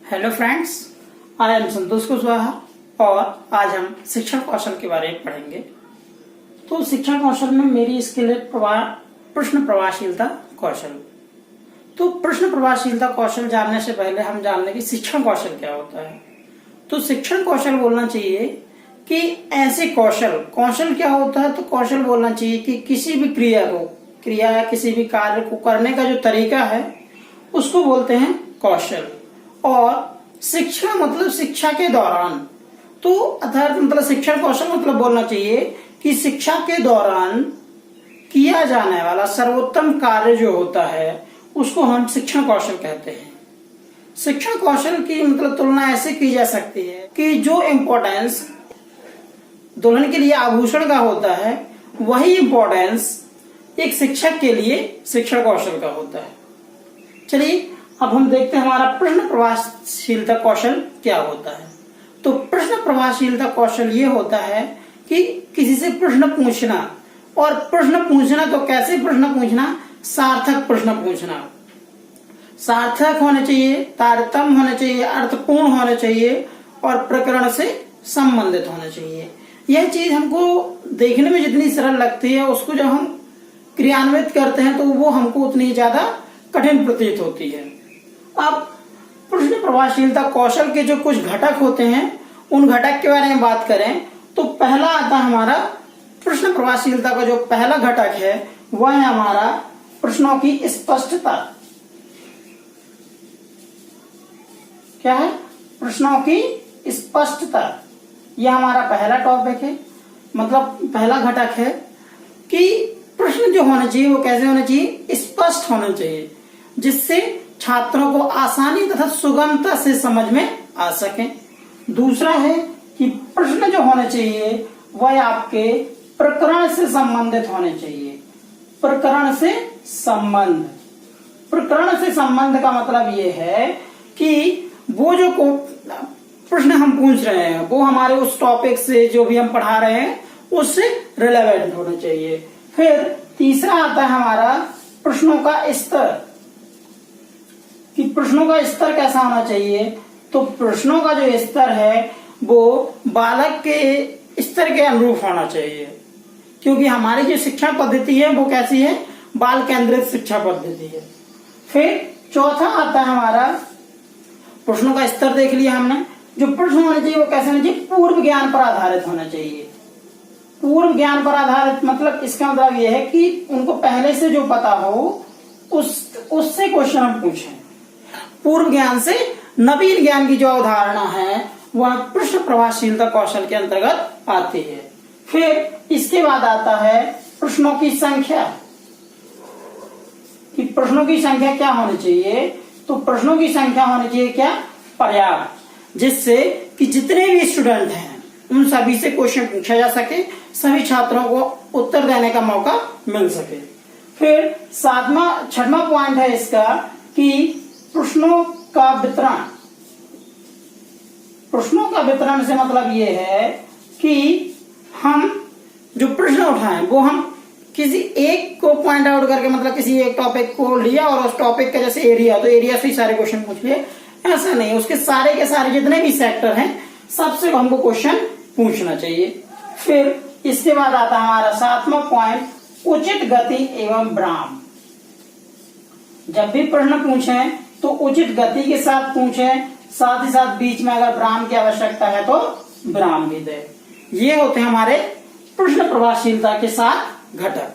Hello friends, I am Santosh Kushwaha और आज हम शिक्षण कौशल के बारे में पढ़ेंगे। तो शिक्षण कौशल में मेरी स्किल है प्रश्न प्रभावशीलता कौशल। तो प्रश्न प्रभावशीलता कौशल जानने से पहले हम जान लें कि शिक्षण कौशल क्या होता है। तो शिक्षण कौशल बोलना चाहिए कि ऐसे कौशल क्या होता है। तो कौशल बोलना चाहिए कि किसी भी क्रिया या किसी भी कार्य को करने का जो तरीका है उसको बोलते हैं कौशल। और शिक्षा मतलब शिक्षा के दौरान, तो अर्थात मतलब शिक्षण कौशल मतलब बोलना चाहिए कि शिक्षा के दौरान किया जाने वाला सर्वोत्तम कार्य जो होता है उसको हम शिक्षण कौशल कहते हैं। शिक्षण कौशल की मतलब तुलना ऐसे की जा सकती है कि जो इम्पोर्टेंस दुल्हन के लिए आभूषण का होता है वही इम्पोर्टेंस एक शिक्षक के लिए शिक्षण कौशल का होता है। चलिए अब हम देखते हैं हमारा प्रश्न प्रभावशीलता कौशल क्या होता है। तो प्रश्न प्रभावशीलता कौशल ये होता है कि किसी से प्रश्न पूछना, और प्रश्न पूछना तो कैसे प्रश्न पूछना, सार्थक प्रश्न पूछना। सार्थक होने चाहिए, तारतम्य होने चाहिए, अर्थपूर्ण होने चाहिए और प्रकरण से संबंधित होना चाहिए। यह चीज हमको देखने में जितनी सरल लगती है उसको जब हम क्रियान्वित करते हैं तो वो हमको उतनी ज्यादा कठिन प्रतीत होती है। अब प्रश्न प्रभावशीलता कौशल के जो कुछ घटक होते हैं उन घटक के बारे में बात करें तो पहला आता है हमारा प्रश्न प्रभावशीलता का जो पहला घटक है वह है हमारा प्रश्नों की स्पष्टता। क्या है? प्रश्नों की स्पष्टता। यह हमारा पहला टॉपिक है, मतलब पहला घटक है कि प्रश्न जो होना चाहिए वो कैसे होना चाहिए, स्पष्ट होना चाहिए, जिससे छात्रों को आसानी तथा सुगमता से समझ में आ सके। दूसरा है कि प्रश्न जो होने चाहिए वह आपके प्रकरण से संबंधित होने चाहिए। प्रकरण से संबंध का मतलब ये है कि वो जो प्रश्न हम पूछ रहे हैं वो हमारे उस टॉपिक से जो भी हम पढ़ा रहे हैं उससे रिलेवेंट होना चाहिए। फिर तीसरा आता है हमारा प्रश्नों का स्तर, कि प्रश्नों का स्तर कैसा होना चाहिए। तो प्रश्नों का जो स्तर है वो बालक के स्तर के अनुरूप होना चाहिए, क्योंकि हमारी जो शिक्षा पद्धति है वो कैसी है, बाल केंद्रित शिक्षा पद्धति है। फिर चौथा आता है हमारा, प्रश्नों का स्तर देख लिया हमने, जो प्रश्न होने चाहिए वो कैसे होना चाहिए, पूर्व ज्ञान पर आधारित होना चाहिए। पूर्व ज्ञान पर आधारित मतलब इसका मतलब यह है कि उनको पहले से जो पता हो उससे क्वेश्चन हम पूछें। पूर्व ज्ञान से नवीन ज्ञान की जो अवधारणा है वह प्रश्न प्रभावशीलता कौशल के अंतर्गत आती है। फिर इसके बाद आता है प्रश्नों की संख्या, कि प्रश्नों की संख्या क्या होनी चाहिए। तो प्रश्नों की संख्या होनी चाहिए क्या, पर्याप्त, जिससे कि जितने भी स्टूडेंट हैं उन सभी से क्वेश्चन पूछा जा सके, सभी छात्रों को उत्तर देने का मौका मिल सके। फिर छठवां पॉइंट है इसका कि प्रश्नों का वितरण से मतलब ये है कि हम जो प्रश्न उठाएं वो हम किसी एक को पॉइंट आउट करके, मतलब किसी एक टॉपिक को लिया और उस टॉपिक का जैसे एरिया, तो एरिया से ही सारे क्वेश्चन पूछ लिए, ऐसा नहीं। उसके सारे के सारे जितने भी सेक्टर हैं सबसे हमको क्वेश्चन पूछना चाहिए। फिर इसके बाद आता है हमारा सातवां पॉइंट, उचित गति एवं विराम। जब भी प्रश्न पूछें तो उचित गति के साथ पूछें, साथ ही साथ बीच में अगर विराम की आवश्यकता है तो विराम भी दे। ये होते हैं हमारे प्रश्न प्रभावशीलता के 7 घटक।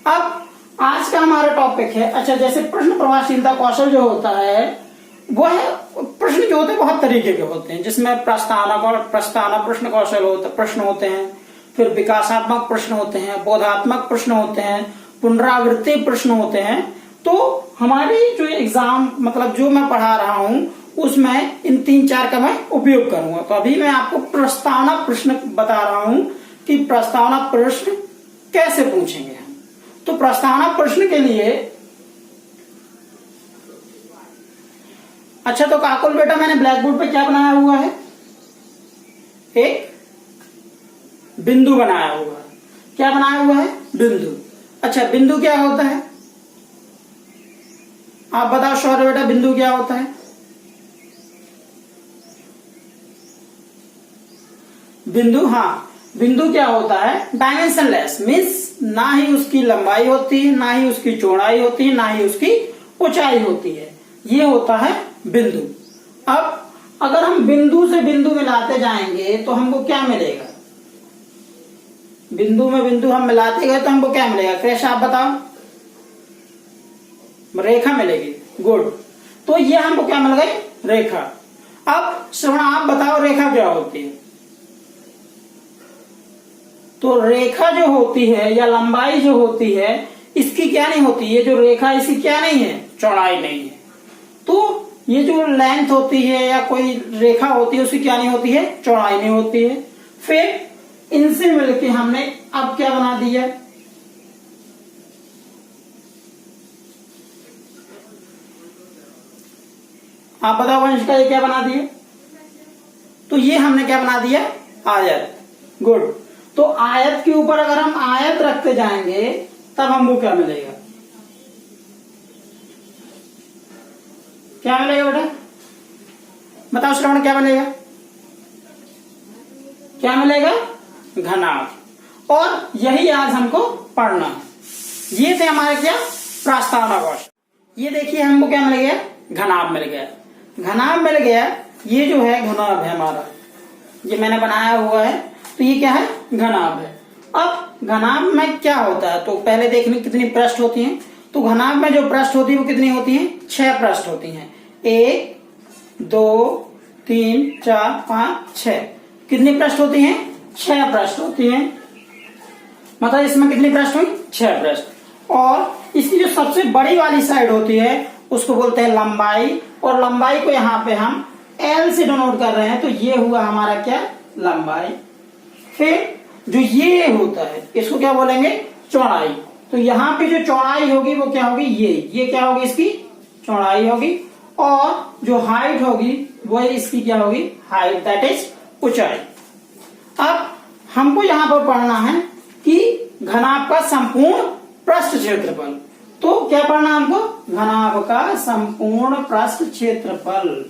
अब आज का हमारा टॉपिक है, अच्छा जैसे प्रश्न प्रभावशीलता कौशल जो होता है वह प्रश्न जो होते हैं बहुत तरीके के होते हैं, जिसमें प्रस्तावना प्रश्न होते हैं, फिर विकासात्मक प्रश्न होते हैं, बोधात्मक प्रश्न होते हैं, पुनरावृत्ति प्रश्न होते हैं। तो हमारी जो एग्जाम मतलब जो मैं पढ़ा रहा हूं उसमें इन 3-4 का मैं उपयोग करूंगा। तो अभी मैं आपको प्रस्तावना प्रश्न बता रहा हूं कि प्रस्तावना प्रश्न कैसे पूछेंगे हम। तो प्रस्तावना प्रश्न के लिए, अच्छा तो काकुल बेटा मैंने ब्लैक बोर्ड पे क्या बनाया हुआ है, एक बिंदु बनाया हुआ है। क्या बनाया हुआ है, बिंदु। अच्छा बिंदु क्या होता है, आप बताओ शौर्य बेटा, बिंदु क्या होता है। बिंदु, हाँ बिंदु क्या होता है, डायमेंशनलेस, मीन्स ना ही उसकी लंबाई होती है, ना ही उसकी चौड़ाई होती है, ना ही उसकी ऊंचाई होती है, ये होता है बिंदु। अब अगर हम बिंदु से बिंदु मिलाते जाएंगे तो हमको क्या मिलेगा, बिंदु में बिंदु हम मिलाते गए तो हमको क्या मिलेगा, कैसे आप बताओ, रेखा मिलेगी, गुड। तो ये हमको क्या मिल गई, रेखा। अब श्रवण आप बताओ रेखा क्या होती है। तो रेखा जो होती है या लंबाई जो होती है इसकी क्या नहीं होती, ये जो रेखा इसकी क्या नहीं है, चौड़ाई नहीं है। तो ये जो लेंथ होती है या कोई रेखा होती है उसकी क्या नहीं होती है, चौड़ाई नहीं होती है। फिर इनसे मिलके हमने अब क्या बना दिया, आप बताओ वंश का ये क्या बना दिया, तो ये हमने क्या बना दिया, आयत, गुड। तो आयत के ऊपर अगर हम आयत रखते जाएंगे तब हमको क्या मिलेगा, क्या मिलेगा बेटा, बताओ श्रवण क्या बनेगा, क्या मिलेगा, घनाभ। और यही आज हमको पढ़ना है। ये थे हमारे क्या, प्रस्तावना क्वेश्चन। ये देखिए हमको क्या मिल गया, घनाभ मिल गया, घनाभ मिल गया। ये जो है घनाभ है हमारा, ये मैंने बनाया हुआ है, तो ये क्या है, घनाभ है। अब घनाभ में क्या होता है, तो पहले देखने कितनी पृष्ठ होती हैं। तो घनाभ में जो पृष्ठ होती है वो कितनी होती हैं, 6 पृष्ठ होती हैं, 1 2 3 4 5 6। कितनी पृष्ठ होती हैं, 6 पृष्ठ होती हैं। मतलब इसमें कितनी पृष्ठ हुई, 6 पृष्ठ। और इसकी जो सबसे बड़ी वाली साइड होती है उसको बोलते हैं लंबाई, और लंबाई को यहाँ पे हम L से डिनोट कर रहे हैं, तो ये हुआ हमारा क्या, लंबाई। फिर जो ये होता है इसको क्या बोलेंगे, चौड़ाई। तो यहाँ पे जो चौड़ाई होगी वो क्या होगी, ये क्या होगी, इसकी चौड़ाई होगी। और जो हाइट होगी वो इसकी क्या होगी, हाइट, दैट इज ऊंचाई। अब हमको यहाँ पर पढ़ना है कि घनाभ का संपूर्ण पृष्ठ क्षेत्रफल। तो क्या पढ़ना हमको, घनाभ का संपूर्ण पृष्ठ क्षेत्रफल।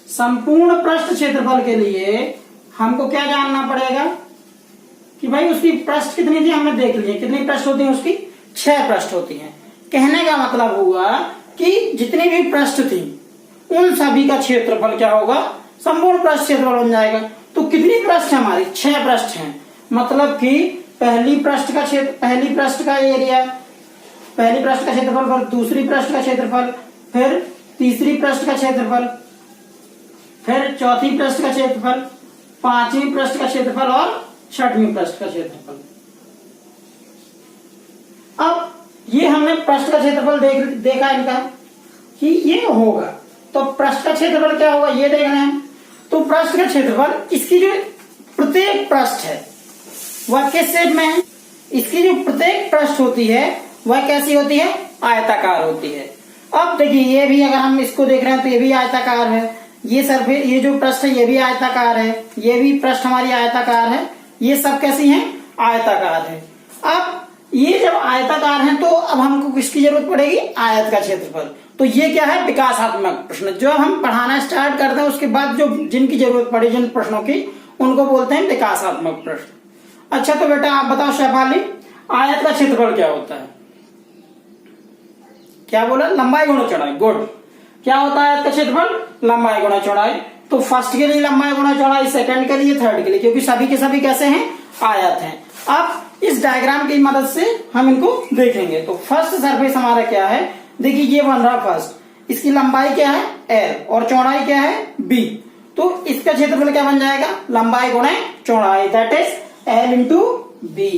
संपूर्ण पृष्ठ क्षेत्रफल के लिए हमको क्या जानना पड़ेगा कि भाई उसकी पृष्ठ कितनी थी, हमने देख लिया कितनी पृष्ठ होती है उसकी, 6 पृष्ठ होती हैं। कहने का मतलब हुआ कि जितनी भी पृष्ठ थी उन सभी का क्षेत्रफल क्या होगा, संपूर्ण पृष्ठ क्षेत्रफल बन जाएगा। तो कितनी पृष्ठ हमारी, 6 पृष्ठ हैं। मतलब कि पहली पृष्ठ का एरिया, पहली पृष्ठ का क्षेत्रफल, फिर दूसरी पृष्ठ का क्षेत्रफल, फिर तीसरी पृष्ठ का क्षेत्रफल, फिर चौथी पृष्ठ का क्षेत्रफल, पांचवी पृष्ठ का क्षेत्रफल और छठवीं पृष्ठ का क्षेत्रफल। अब ये हमने पृष्ठ का क्षेत्रफल देखा इनका कि ये होगा, तो पृष्ठ का क्षेत्रफल क्या होगा ये देख रहे हैं। तो पृष्ठ का क्षेत्रफल, इसकी जो प्रत्येक पृष्ठ है वह किस शेप में है, इसकी जो प्रत्येक पृष्ठ होती है वह कैसी होती है, आयताकार होती है। अब देखिए ये भी अगर हम इसको देख रहे हैं तो ये भी आयताकार है, ये सरफेस, ये जो पृष्ठ है ये भी आयताकार है, ये भी पृष्ठ हमारी आयताकार है, ये सब कैसी हैं, आयताकार है। अब ये जब आयताकार हैं तो अब हमको किसकी जरूरत पड़ेगी, आयत का क्षेत्रफल। तो ये क्या है, विकासात्मक प्रश्न। जो हम पढ़ाना स्टार्ट करते हैं उसके बाद जो जिनकी जरूरत पड़े जिन प्रश्नों की, उनको बोलते हैं विकासात्मक प्रश्न। अच्छा तो बेटा आप बताओ शैफाली, आयत का क्षेत्रफल क्या होता है, क्या बोला, लंबाई गुणा चौड़ाई, गुड। क्या होता है आयत का क्षेत्रफल, लंबाई गुणा चौड़ाई। तो फर्स्ट के लिए लंबाई गुणा चौड़ाई, सेकंड के लिए, थर्ड के लिए, क्योंकि सभी के सभी कैसे हैं, आयत हैं। अब इस डायग्राम की मदद से हम इनको देखेंगे। तो फर्स्ट सरफेस हमारा क्या है, देखिए ये बन रहा फर्स्ट, इसकी लंबाई क्या है L और चौड़ाई क्या है B। तो इसका क्षेत्रफल क्या बन जाएगा, लंबाई गुणा चौड़ाई, that is L into B।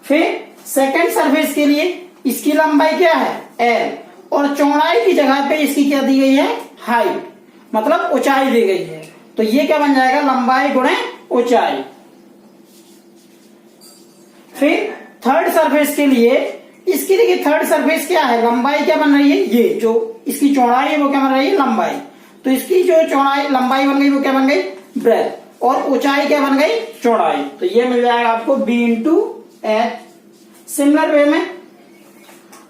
फिर सेकंड सरफेस के लिए इसकी लंबाई क्या है L और चौड़ाई की जगह पे इसकी क्या दी गई है, हाइट, मतलब ऊंचाई दी गई है। तो ये क्या बन जाएगा, लंबाई गुणे ऊंचाई। फिर थर्ड सरफेस के लिए इसकी देखिए थर्ड सरफेस क्या है, लंबाई क्या बन रही है, ये जो इसकी चौड़ाई है वो क्या बन रही है, लंबाई। तो इसकी जो चौड़ाई लंबाई बन गई वो क्या बन गई, ब्रेथ, और ऊंचाई क्या बन गई, चौड़ाई। तो ये मिल जाएगा आपको B into H. Similar way में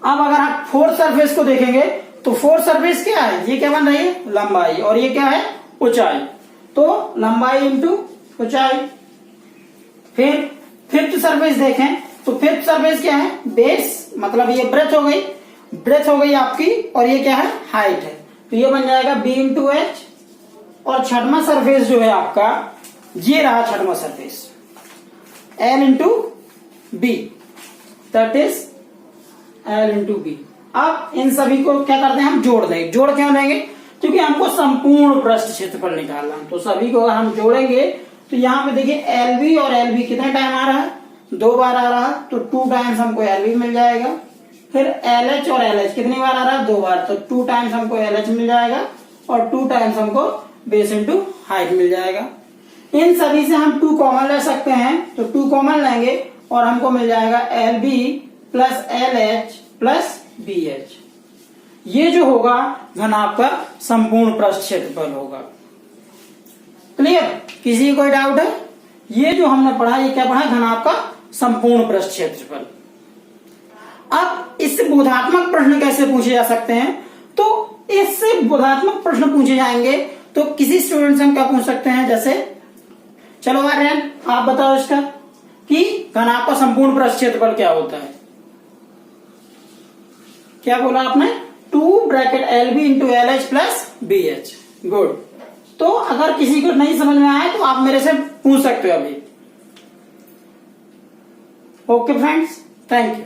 अब अगर आप फोर्थ सरफेस को देखेंगे तो फोर सरफेस क्या है, ये क्या बन रही है, लंबाई, और ये क्या है, ऊंचाई। तो लंबाई इंटू ऊंचाई। फिर फिफ्थ सरफेस देखें तो फिफ्थ सरफेस क्या है, बेस, मतलब ये ब्रेथ हो गई आपकी, और ये क्या है, हाइट है। तो ये बन जाएगा बी इंटू एच। और छठवां सरफेस जो है आपका, ये रहा छठवां surface, L into B, that is L into B. अब इन सभी को क्या करते हैं, हम जोड़ देंगे। जोड़ क्यों देंगे, क्योंकि हमको संपूर्ण पृष्ठ क्षेत्रफल निकालना है। तो सभी को अगर हम जोड़ेंगे तो यहाँ पे देखिए एल बी और एल बी कितने टाइम आ रहा है, 2 बार आ रहा है, तो 2 टाइम्स हमको एल बी मिल जाएगा। फिर एल एच और एल एच कितनी बार आ रहा है, 2 बार, तो 2 टाइम्स हमको एल एच मिल जाएगा और 2 टाइम्स हमको बेस इंटू हाइट मिल जाएगा। इन सभी से हम 2 कॉमन ले सकते हैं, तो 2 कॉमन लेंगे और हमको मिल जाएगा L B plus L H plus B H. ये जो होगा घनाभ का संपूर्ण पृष्ठ क्षेत्रफल होगा। क्लियर, किसी को कोई डाउट है? ये जो हमने पढ़ा, ये क्या पढ़ा, घनाभ का संपूर्ण पृष्ठ क्षेत्रफल। अब इससे बोधात्मक प्रश्न कैसे पूछे जा सकते हैं, तो इससे बोधात्मक प्रश्न पूछे जाएंगे तो किसी स्टूडेंट से हम क्या पूछ सकते हैं, जैसे चलो आर्यन आप बताओ इसका कि घनाभ का संपूर्ण पृष्ठ क्षेत्रफल क्या होता है। क्या बोला आपने, 2 bracket L B into L H plus B H. Good. तो अगर किसी को नहीं समझ में आए तो आप मेरे से पूछ सकते हो अभी। Okay friends, thank you.